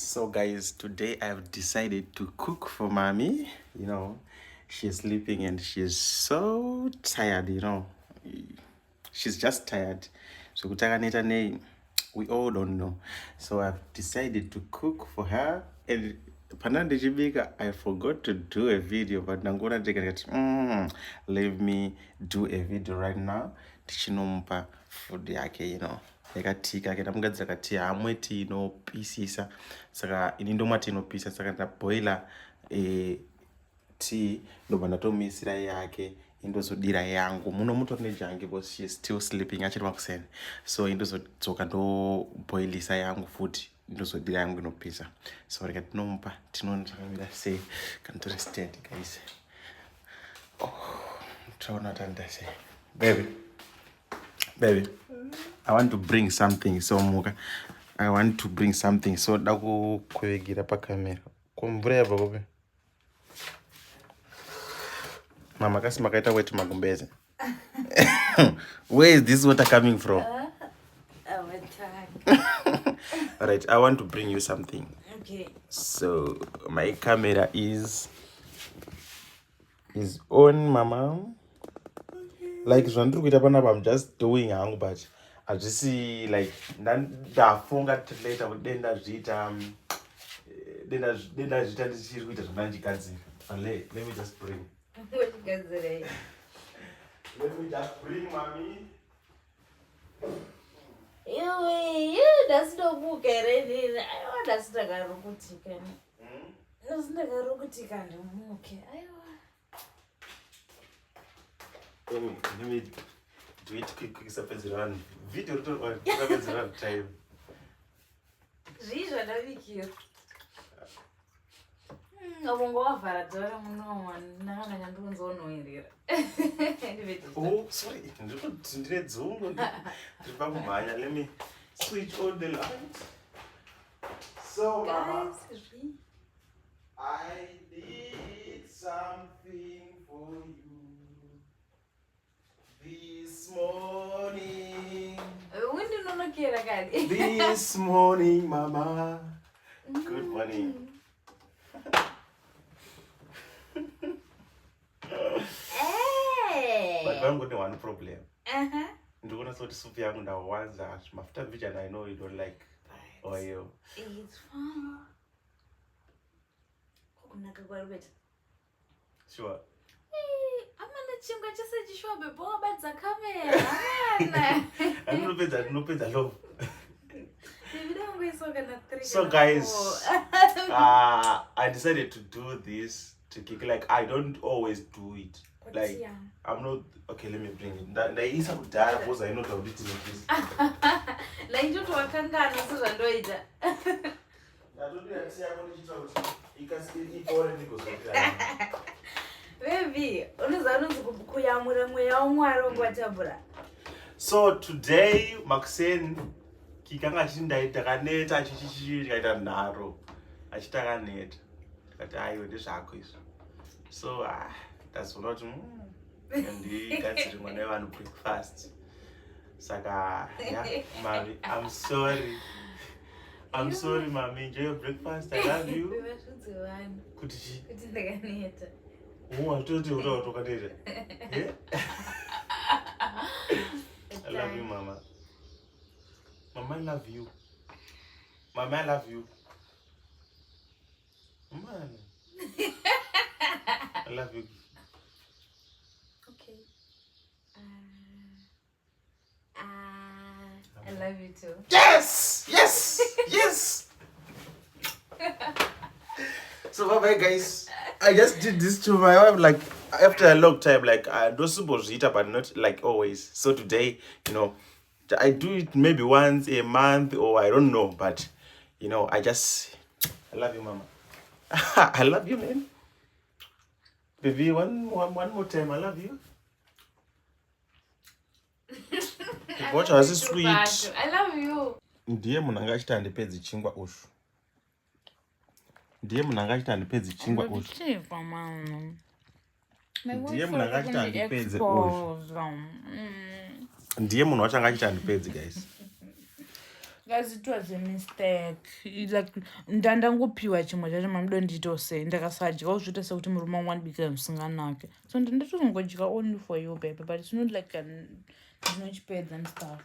So guys, today I've decided to cook for mommy. She's sleeping and she's so tired, She's just tired. So kutakaneta nei, we all don't know. So I've decided to cook for her. And Pananda Jibika, I forgot to do a video, but I'm gonna take it. Let me do a video right now. Tichinompa food yake, yakatika akaita mugadzira kati hamweti inopisisa saka ini ndomati inopisa saka ndaboila tea ndobva ndatomisira yake indozodira yangu muno mutori nejangi because she is still sleeping achiri makuseni so indozodzoka ndoboilisa yangu futi indozodira yangu inopisa so reka tinomupa tinotamira sei kana tori stand guys taona tanda sei baby I want to bring something so muka I want to bring something so dakukwevekira pakamera kumvura yabva kupi mama kasi makaita weti magumbeze where is this water coming from alright I want to bring you something okay so my camera is on mama like zvandiri kuita panapa I'm just doing hangu but hazvisi like ndafunga later kuti denda zviita ndichiri kuita zvandandigadzira let me just bring mommy ndasinomuka here nini aiwa ndasindakarokutika ndasindakarokutika ndimuke aiwa let me do it quick sapedzera video rotopedzera time zvii zvandabikira avongo wavhara dhora munomo ndakanyanya ndikunzonhoerera sorry ndine dzungu ndiri pakumhanya let me switch on the light so mama I did something for you this morning. Windinonokera kadi. This morning, mama. Good morning. Hey. But I'm going to one problem. Ndikona soti soup yangu ndawanza mafuta mbichi and I know you don't like oil. It's fine. Kokunaka kwarubeta. Sure. Chingwa chese chishobe bobadza kamera. Anopedza love. So guys, I decided to do this to kick like I don't always do it. Like I'm not okay, let me bring it. Ndaisa kudhara because I know how to do this. La injoto wakangana sezvandoita. Ndatoda tsiya kuti chitwa kuti ikore ndikuzokira. Baby, unozanonzi kuyamura mweya wamwari wangwatabura. So today Maxen kikanga chindaita kaneta achikaita nharo achitakaneta tikati aiwe ndezvako izvo so ndazoona kuti ndigadzire mwana wevanhu breakfast saka mami I'm sorry mami enjoy your breakfast I love you kuti chi kuti ndakaneta watoti utakaneta I love you mama I love you. Mama, I love you. Man. I love you. Okay. I love you too. Yes! Yes! Yes! So bye-bye guys. I just did this to my wife like after a long time. Like I don't suppose eat but not like always. So today, I do it maybe once a month or I don't know, but I love you, mama. I love you, man. Baby, one more time, I love you. Watch as sweet. I love you. Ndiye munanga achita andipedzi chingwa ushu. Ndiye munanga achita andipedzi chingwa ushu. Ndiye munanga achita andipedzi ushu. Ndiye munhu wachanga achita andipedzi guys. Guys, it was a mistake. Like ndandangopiwa chimwe chacho mamudo nditose ndakasadya uzvita sekuti murume wangu andibikira zvisinganake. So ndatozongodya only for you, baby, but it's not like ndinochipedza and stuff.